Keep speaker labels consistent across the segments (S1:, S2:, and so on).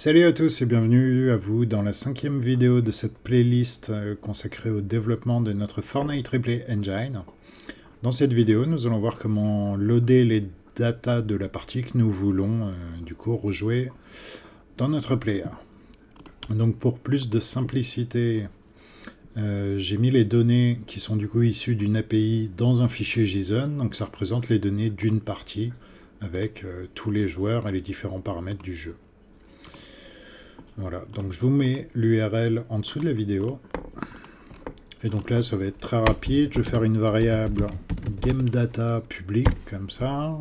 S1: Salut à tous et bienvenue à vous dans la 5e vidéo de cette playlist consacrée au développement de notre Fortnite Replay Engine. Dans cette vidéo, nous allons voir comment loader les datas de la partie que nous voulons du coup rejouer dans notre player. Donc pour plus de simplicité, j'ai mis les données qui sont du coup issues d'une API dans un fichier JSON, donc ça représente les données d'une partie avec tous les joueurs et les différents paramètres du jeu. Voilà, donc je vous mets l'URL en dessous de la vidéo. Et donc là, ça va être très rapide. Je vais faire une variable GameData public, comme ça.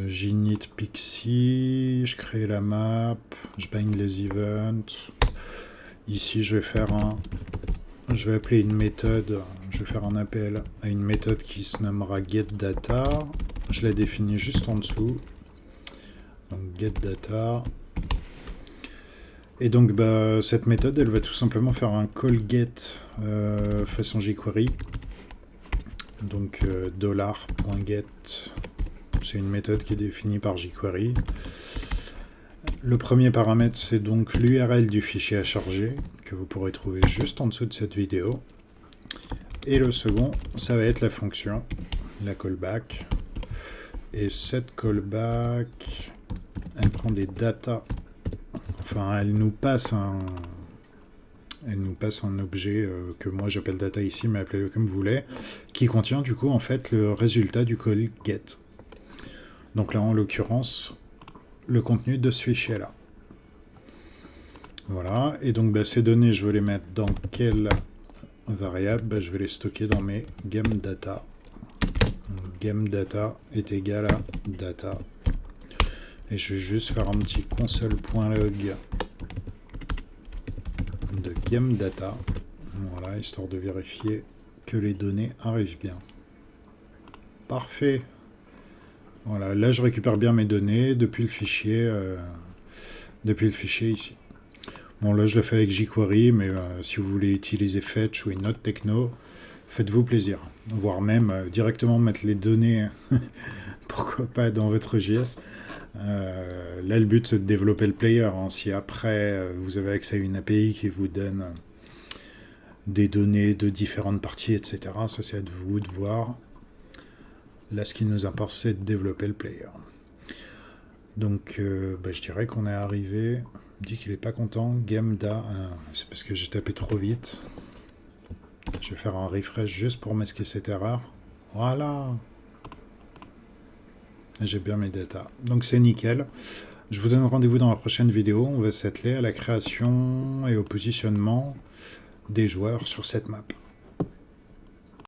S1: J'init Pixie, je crée la map, je bind les events. Ici, je vais appeler une méthode, je vais faire un appel à une méthode qui se nommera getData. Je la définis juste en dessous. Donc getData. Et donc cette méthode, elle va tout simplement faire un call get façon jQuery. Donc $.get, c'est une méthode qui est définie par jQuery. Le premier paramètre, c'est donc l'URL du fichier à charger, que vous pourrez trouver juste en dessous de cette vidéo. Et le second, ça va être la fonction, la callback. Et cette callback, elle prend des datas. Enfin, elle nous passe un objet que moi j'appelle data ici, mais appelez-le comme vous voulez, qui contient du coup en fait le résultat du call get. Donc là en l'occurrence, le contenu de ce fichier là. Voilà, et donc ces données je veux les mettre dans quelle variable? Je vais les stocker dans mes GameData. GameData est égal à data. Et je vais juste faire un petit console.log de GameData, voilà, histoire de vérifier que les données arrivent bien. Parfait. Voilà, là je récupère bien mes données depuis le fichier ici. Bon, là je le fais avec jQuery, mais si vous voulez utiliser Fetch ou une autre techno, faites-vous plaisir. Voire même directement mettre les données, pourquoi pas dans votre JS. Là, le but, c'est de développer le player. Hein. Si après, vous avez accès à une API qui vous donne des données de différentes parties, etc., ça, c'est à vous de voir. Là, ce qui nous importe, c'est de développer le player. Donc, je dirais qu'on est arrivé. Il me dit qu'il n'est pas content. GameDA, c'est parce que j'ai tapé trop vite. Je vais faire un refresh juste pour masquer cette erreur. Voilà! J'ai bien mes datas. Donc c'est nickel. Je vous donne rendez-vous dans la prochaine vidéo. On va s'atteler à la création et au positionnement des joueurs sur cette map.